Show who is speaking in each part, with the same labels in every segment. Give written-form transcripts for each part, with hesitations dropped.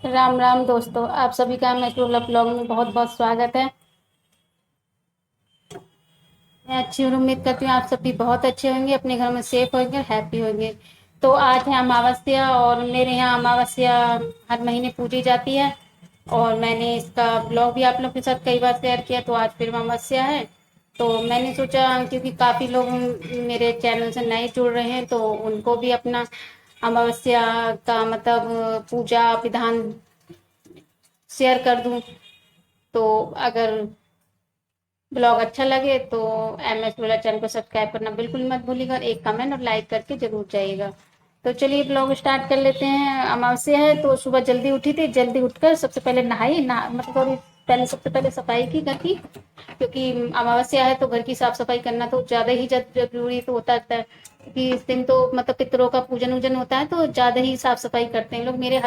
Speaker 1: राम राम दोस्तों, आप सभी का मेट्रोला ब्लॉग में बहुत बहुत स्वागत है। मैं अच्छी हूँ, उम्मीद करती हूँ आप सभी बहुत अच्छे होंगे, अपने घर में सेफ होंगे, हैप्पी होंगे। तो आज है अमावस्या और मेरे यहाँ अमावस्या हर महीने पूजी जाती है। और मैंने इसका ब्लॉग भी आप लोग के साथ कई बार शेयर किया, तो आज फिर अमावस्या है। तो मैंने सोचा, क्योंकि काफ़ी लोग मेरे चैनल से नए जुड़ रहे हैं, तो उनको भी अपना अमावस्या का मतलब पूजा विधान शेयर कर दूं। तो अगर ब्लॉग अच्छा लगे तो MS वाला चैनल को सब्सक्राइब करना बिल्कुल मत भूलिएगा, और एक कमेंट और लाइक करके जरूर जाइएगा। तो चलिए ब्लॉग स्टार्ट कर लेते हैं। अमावस्या है तो सुबह जल्दी उठी थी, जल्दी उठकर सबसे पहले नहाई ना मतलब थोड़ी पहले सबसे पहले सफाई की घर की, क्योंकि अमावस्या है तो घर की साफ सफाई करना तो ज़्यादा ही जरूरी तो होता है। क्योंकि इस दिन तो मतलब पितरों का पूजन वूजन होता है, तो ज़्यादा ही साफ सफाई करते हैं लोग। मेरे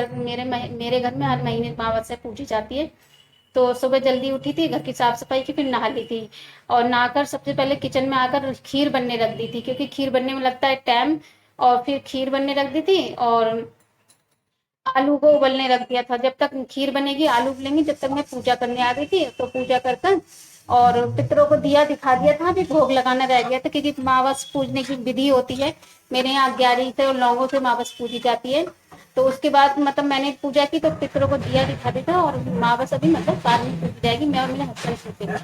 Speaker 1: घर में हर महीने अमावस्या पूजी जाती है। तो सुबह जल्दी उठी थी, घर की साफ सफाई की, फिर नहा ली थी। और नहाकर सबसे पहले किचन में आकर खीर बनने रख दी थी, क्योंकि खीर बनने में लगता है टाइम। और फिर खीर बनने रख दी थी, और आलू को उबलने रख दिया था। जब तक खीर बनेगी, आलू उबलेंगे, जब तक मैं पूजा करने आ गई थी। तो पूजा कर कर और पितरों को दिया दिखा दिया था, अभी भोग लगाना रह गया था, क्योंकि मावस पूजने की विधि होती है। मेरे यहाँ 11 से और लौंगों से मावस पूजी जाती है। तो उसके बाद मतलब मैंने पूजा की, तो पितरों को दिया दिखा दिया था, और मावस अभी मतलब बाद में पूजी जाएगी, मैं और मेरे हस्बैंड पूजेंगे।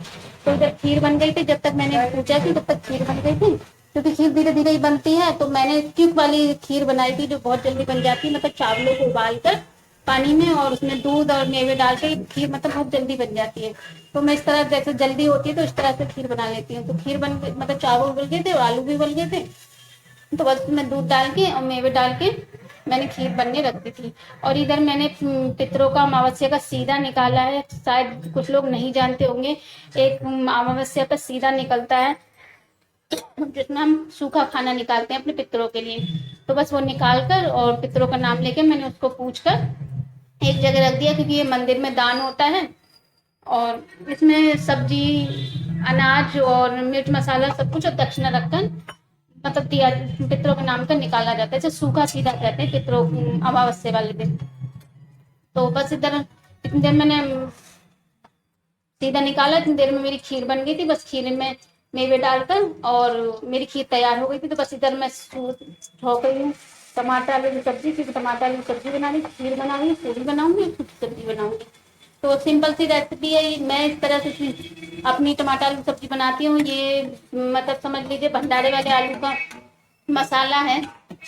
Speaker 1: तो इधर खीर बन गई थी, जब तक मैंने पूजा की तब तक खीर बन गई थी। क्योंकि खीर धीरे धीरे ही बनती है, तो मैंने क्यूब वाली खीर बनाई थी, जो बहुत जल्दी बन जाती है। मतलब चावलों को उबाल कर पानी में और उसमें दूध और मेवे डाल के खीर मतलब बहुत जल्दी बन जाती है। तो मैं इस तरह, जैसे जल्दी होती है तो इस तरह से खीर बना लेती हूँ। तो खीर बन मतलब चावल उबल गए थे और आलू भी उबल गए थे, तो बस मैं दूध डाल के और मेवे डाल के मैंने खीर बनने रख दी थी। और इधर मैंने पितरों का अमावस्या का सीधा निकाला है, शायद कुछ लोग नहीं जानते होंगे। एक अमावस्या का सीधा निकलता है, जिसमें हम सूखा खाना निकालते हैं अपने पितरों के लिए। तो बस वो निकाल कर और पितरों का नाम लेके मैंने उसको पूछ कर एक जगह रख दिया, क्योंकि ये मंदिर में दान होता है। और इसमें सब्जी, अनाज और मिर्च मसाला सब कुछ और दक्षिणा रखकर मतलब दिया पितरों के नाम का निकाला जाता है, जैसे सूखा सीधा कहते हैं पितरों अमावस्या वाले दिन। तो बस इधर इतनी देर मैंने सीधा निकाला, इतनी देर में मेरी खीर बन गई थी। बस खीर में मेवे डालकर और मेरी खीर तैयार हो गई थी। तो बस इधर मैं हो गई हूँ टमाटर आलू की सब्जी, क्योंकि टमाटर आलू की सब्जी बनानी, खीर बनाऊंगी, पूरी बनाऊंगी, सूखी सब्जी बनाऊंगी। तो सिंपल सी रेसिपी है। मैं इस तरह से अपनी टमाटर आलू सब्जी बनाती हूँ। ये मतलब समझ लीजिए भंडारे वाले आलू का मसाला है,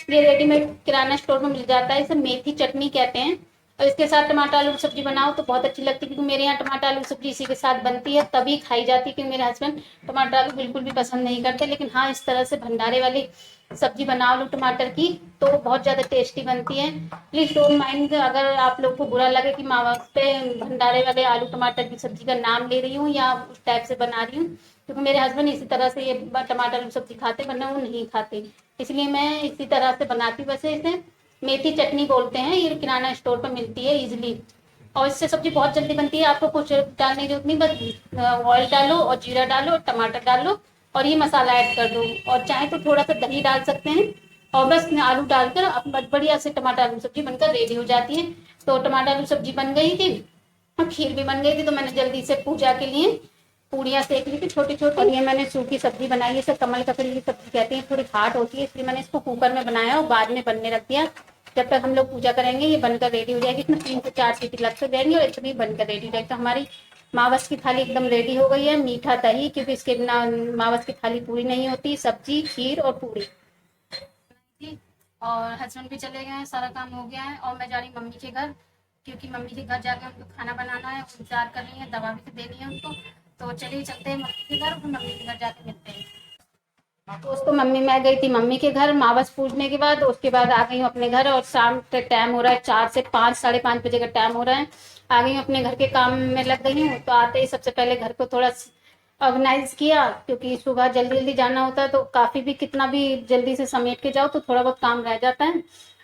Speaker 1: ये रेडीमेड किराना स्टोर में मिल जाता है। इसे मेथी चटनी कहते हैं। और इसके साथ टमाटर आलू की सब्जी बनाओ तो बहुत अच्छी लगती है, क्योंकि मेरे यहाँ टमाटर आलू की सब्जी इसी के साथ बनती है, तभी खाई जाती है। क्योंकि मेरे हस्बैंड टमाटर आलू बिल्कुल भी पसंद नहीं करते। लेकिन हाँ, इस तरह से भंडारे वाली सब्जी बना लो टमाटर की, तो बहुत ज्यादा टेस्टी बनती है। प्लीज डोंट माइंड अगर आप लोग को बुरा लगे कि माँ बाप पे भंडारे वाले आलू टमाटर की सब्जी का नाम ले रही हूँ या उस टाइप से बना रही हूँ, क्योंकि मेरे हस्बैंड इसी तरह से ये टमाटर आलू सब्जी खाते, वरना वो नहीं खाते। इसलिए मैं इसी तरह से बनाती हूँ। वैसे इसे मेथी चटनी बोलते हैं, ये किराना स्टोर पर मिलती है इजिली। और इससे सब्जी बहुत जल्दी बनती है, आपको कुछ डालने की जरूरत नहीं, बस ऑयल डालो और जीरा डालो और टमाटर डालो और ये मसाला ऐड कर दो। और चाहे तो थोड़ा सा दही डाल सकते हैं, और बस आलू डालकर बढ़िया से टमाटर आलू सब्जी बनकर रेडी हो जाती है। तो टमाटर आलू सब्जी बन गई थी और खीर भी बन गई थी, तो मैंने जल्दी से पूजा के लिए पूड़ियाँ सेक ली थी छोटी छोटी। और ये मैंने सूखी सब्जी बनाई है, इसे कमल ककड़ी की सब्जी कहते हैं, थोड़ी हार्ड होती है, इसलिए मैंने इसको कुकर में बनाया और बाद में बनने रख दिया। जब तक हम लोग पूजा करेंगे ये बनकर रेडी हो जाएगी। इसमें 3 से 4 सीटी लग जाएंगी और इतनी बनकर रेडी हो जाएगी। तो हमारी मावस की थाली एकदम रेडी हो गई है। मीठा दही, क्योंकि इसके बिना मावस की थाली पूरी नहीं होती, सब्जी, खीर और पूरी। और हस्बैंड भी चले गए हैं, सारा काम हो गया है, और मैं जा रही हूँ मम्मी के घर, क्योंकि मम्मी के घर जाके उनको खाना बनाना है, इंतजार कर रही है, दवा भी तो देनी है उनको। तो चलिए चलते हैं मम्मी के घर, फिर मम्मी के घर जाके मिलते हैं। तो उसको मम्मी, मैं गई थी मम्मी के घर मावस पूजने के बाद, उसके बाद आ गई हूँ अपने घर। और शाम का टाइम हो रहा है 4 से 5, 5:30 बजे का टाइम हो रहा है। आ गई हूँ अपने घर के काम में लग गई हूँ। तो आते ही सबसे पहले घर को थोड़ा ऑर्गेनाइज किया, क्योंकि सुबह जल्दी जल्दी जाना होता है, तो काफी भी कितना भी जल्दी से समेट के जाओ तो थोड़ा बहुत काम रह जाता है।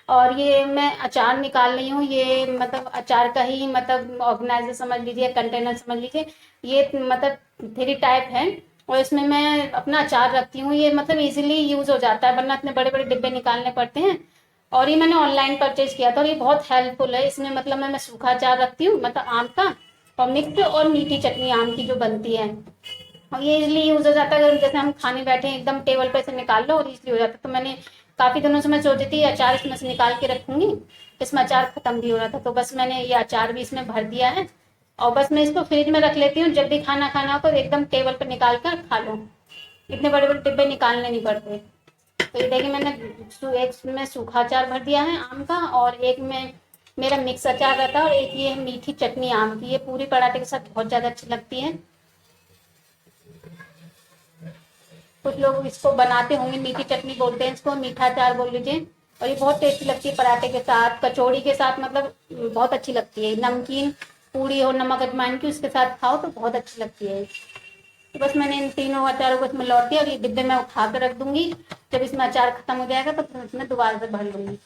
Speaker 1: और ये मैं अचार निकाल रही हूँ, ये मतलब अचार का ही मतलब ऑर्गेनाइजर समझ लीजिए, कंटेनर समझ लीजिए। ये मतलब 3 टाइप है, और इसमें मैं अपना अचार रखती हूँ। ये मतलब इजीली यूज हो जाता है, वरना इतने बड़े बड़े डिब्बे निकालने पड़ते हैं। और ये मैंने ऑनलाइन परचेज किया था और ये बहुत हेल्पफुल है। इसमें मतलब मैं सूखा अचार रखती हूँ, मतलब आम का, और मिक्स और मीठी चटनी आम की जो बनती है, और ये इजली यूज हो जाता है। अगर जैसे हम खाने बैठे हैं एकदम टेबल पे से निकाल लो और इजली हो जाता है। तो मैंने काफी दिनों से मैं सोची थी अचार इसमें से निकाल के रखूंगी, इसमें अचार खत्म भी हो रहा था, तो बस मैंने ये अचार भी इसमें भर दिया है। और बस मैं इसको फ्रिज में रख लेती हूँ, जब भी खाना खाना हो तो एकदम टेबल पर निकाल कर खा लो, इतने बड़े बड़े डिब्बे निकालने नहीं पड़ते। तो ये देखिए मैंने एक में सूखा अचार भर दिया है आम का, और एक में मेरा मिक्स अचार रहता है, और एक ये मीठी चटनी आम की, ये पूरी पराठे के साथ बहुत ज्यादा अच्छी लगती है। कुछ लोग इसको बनाते होंगे, मीठी चटनी बोलते हैं इसको, मीठा अचार बोल लीजिए। और ये बहुत टेस्टी लगती है पराठे के साथ, कचौड़ी के साथ, मतलब बहुत अच्छी लगती है। नमकीन पूड़ी और नमक अजमाइन की उसके साथ खाओ तो बहुत अच्छी लगती है। तो बस मैंने इन तीनों अचारों को इसमें लौट दिया, और ये डिब्बे में उठा कर रख दूंगी। जब इसमें अचार खत्म हो जाएगा तो फिर इसमें दोबारा से भर लूंगी।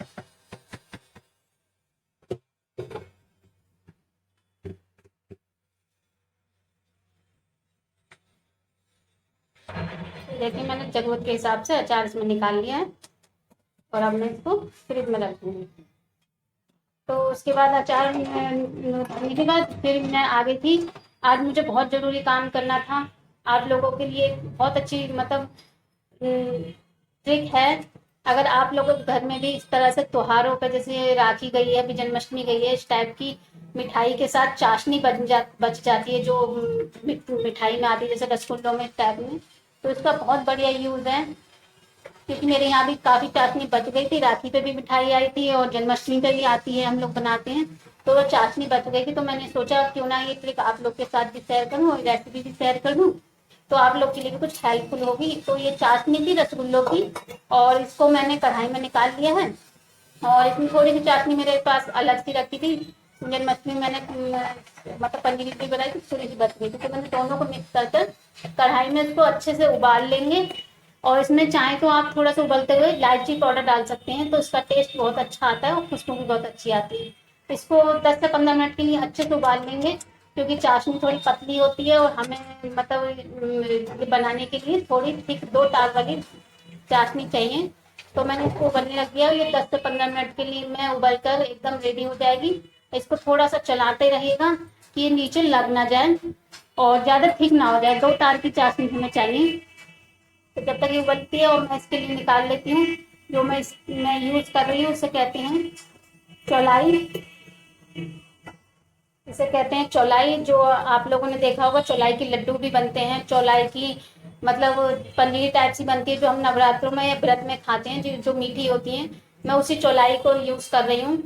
Speaker 1: देखिए मैंने जरूरत के हिसाब से अचार इसमें निकाल लिया है, और अब मैं इसको फ्रिज में रख दूंगी। तो उसके बाद अचार भरने के बाद फिर मैं आ गई थी। आज मुझे बहुत जरूरी काम करना था। आप लोगों के लिए बहुत अच्छी मतलब ट्रिक है। अगर आप लोगों के घर में भी इस तरह से त्योहारों पे, जैसे राखी गई है, अभी जन्माष्टमी गई है, इस टाइप की मिठाई के साथ चाशनी बच जाती है, जो मिठाई में आती है जैसे रसगुल्लों में, इस टाइप में, तो इसका बहुत बढ़िया यूज है। क्योंकि मेरे यहाँ भी काफी चाशनी बच गई थी, राखी पे भी मिठाई आई थी और जन्माष्टमी पे भी आती है, हम लोग बनाते हैं, तो वो चाशनी बच गई थी। तो मैंने सोचा क्यों ना ये ट्रिक आप लोग के साथ भी शेयर करूँ और रेसिपी भी शेयर कर दूँ, तो आप लोग के लिए भी कुछ हेल्पफुल होगी। तो ये चाशनी थी रसगुल्लों की, और इसको मैंने कढ़ाई में निकाल लिया है। और इसमें थोड़ी सी चाशनी मेरे पास अलग सी रखी थी, जन्माष्टमी मैंने मतलब पनीर की बनाई थी, थोड़ी सी बच गई थी, तो मैंने दोनों को मिक्स कर कर कढ़ाई में इसको अच्छे से उबाल लेंगे। और इसमें चाहे तो आप थोड़ा सा उबलते हुए इलायची पाउडर डाल सकते हैं, तो इसका टेस्ट बहुत अच्छा आता है और खुशबू भी बहुत अच्छी आती है। इसको 10 से 15 मिनट के लिए अच्छे से उबाल लेंगे, क्योंकि चाशनी थोड़ी पतली होती है, और हमें मतलब ये बनाने के लिए थोड़ी थिक 2 तार वाली चाशनी चाहिए। तो मैंने इसको उबलने रख दिया, ये 10 से 15 मिनट के लिए मैं उबल कर एकदम रेडी हो जाएगी। इसको थोड़ा सा चलाते रहेगा कि ये नीचे लग ना जाए और ज्यादा थिक ना हो जाए, 2 तार की चाशनी हमें चाहिए। तो जब तक ये उबलती है, और मैं इसके लिए निकाल लेती हूँ, जो मैं यूज कर रही हूँ उसे कहते हैं चौलाई। इसे कहते हैं चौलाई, जो आप लोगों ने देखा होगा चौलाई के लड्डू भी बनते हैं, चौलाई की मतलब पनीर टाइप सी बनती है, जो हम नवरात्रों में या व्रत में खाते हैं, जो मीठी होती है। मैं उसी चौलाई को यूज कर रही हूँ।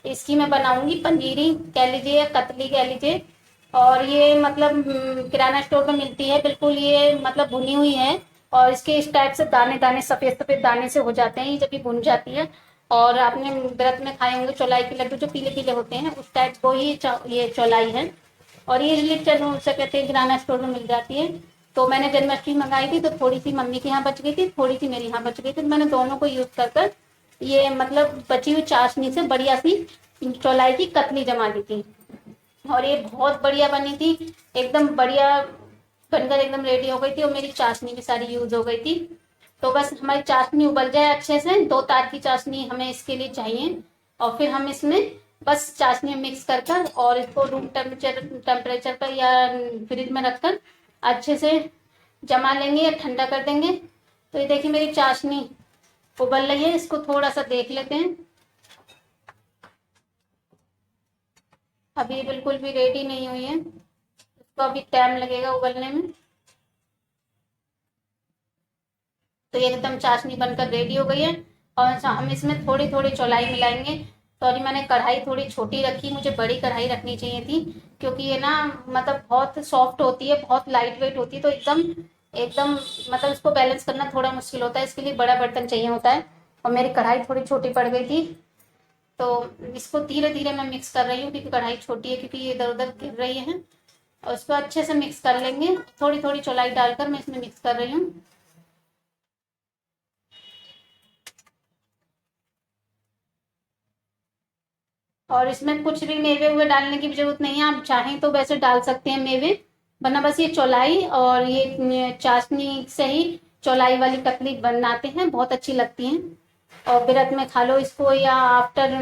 Speaker 1: इसकी मैं बनाऊंगी पनीरी कह लीजिए या कतली कह लीजिए। और ये मतलब किराना स्टोर में मिलती है बिल्कुल, ये मतलब भुनी हुई है, और इसके इस टाइप से दाने दाने सफेद सफेद दाने से हो जाते हैं ये जब ये भुन जाती है। और आपने व्रत में खाए होंगे चौलाई के लड्डू, जो पीले पीले होते हैं, उस टाइप को ही ये चौलाई है। और ये इजली चलो उसे कहते हैं किराना स्टोर में मिल जाती है। तो मैंने जन्माष्टमी मंगाई थी, तो थोड़ी सी मम्मी के यहाँ बच गई थी, थोड़ी सी मेरे यहाँ बच गई थी, तो मैंने दोनों को यूज कर कर ये मतलब बची हुई चाशनी से बढ़िया सी चौलाई की कतली जमा दी थी। और ये बहुत बढ़िया बनी थी, एकदम बढ़िया बनकर एकदम रेडी हो गई थी, और मेरी चाशनी भी सारी यूज हो गई थी। तो बस हमारी चाशनी उबल जाए अच्छे से, 2 तार की चाशनी हमें इसके लिए चाहिए। और फिर हम इसमें बस चाशनी मिक्स कर कर और इसको रूम टेम्परेचर पर या फ्रिज में रखकर अच्छे से जमा लेंगे या ठंडा कर देंगे। तो ये देखिए मेरी चाशनी उबल रही है, इसको थोड़ा सा देख लेते हैं। अभी ये बिल्कुल भी रेडी नहीं हुई है, इसको अभी टाइम लगेगा उबलने में। तो ये एकदम चाशनी बनकर रेडी हो गई है, और हम इसमें थोड़ी थोड़ी चौलाई मिलाएंगे। सॉरी मैंने कढ़ाई थोड़ी छोटी रखी, मुझे बड़ी कढ़ाई रखनी चाहिए थी, क्योंकि ये ना मतलब बहुत सॉफ्ट होती है, बहुत लाइट वेट होती है, तो एकदम एकदम मतलब इसको बैलेंस करना थोड़ा मुश्किल होता है, इसके लिए बड़ा बर्तन चाहिए होता है। और मेरी कढ़ाई थोड़ी छोटी पड़ गई थी, तो इसको धीरे धीरे मैं मिक्स कर रही हूँ, क्योंकि कढ़ाई छोटी है, क्योंकि ये इधर उधर गिर रही है। और इसको अच्छे से मिक्स कर लेंगे, थोड़ी थोड़ी चौलाई डालकर मैं इसमें मिक्स कर रही हूँ। और इसमें कुछ भी मेवे हुए डालने की भी जरूरत नहीं है, आप चाहें तो वैसे डाल सकते हैं मेवे, वरना बस ये चौलाई और ये चाशनी से ही चौलाई वाली कतली बनाते हैं, बहुत अच्छी लगती है। और व्रत में खा लो इसको, या आफ्टर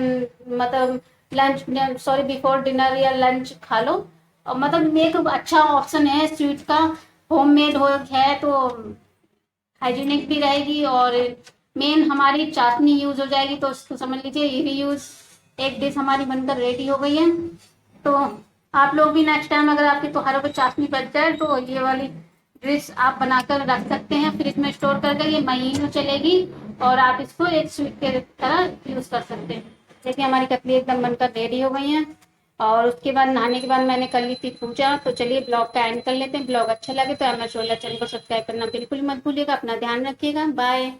Speaker 1: मतलब लंच, सॉरी बिफोर डिनर या लंच खा लो। और मतलब एक अच्छा ऑप्शन है स्वीट का, होममेड हो है तो हाइजीनिक भी रहेगी, और मेन हमारी चाशनी यूज हो जाएगी, तो उसको समझ लीजिए ये भी यूज, एक डिश हमारी बनकर रेडी हो गई है। तो आप लोग भी नेक्स्ट टाइम अगर आपके त्योहारों पर चाशनी बच जाए तो ये वाली डिश आप बनाकर रख सकते हैं फ्रिज में स्टोर करके, ये महीनों चलेगी और आप इसको एक स्वीट के तरह यूज कर सकते हैं। देखिए हमारी कतली एकदम बनकर रेडी हो गई है। और उसके बाद नहाने के बाद मैंने कर ली थी पूजा। तो चलिए ब्लॉग का एंड कर लेते हैं। ब्लॉग अच्छा लगे तो एम एस चैनल को सब्सक्राइब करना बिल्कुल मत भूलिएगा। अपना ध्यान रखिएगा। बाय।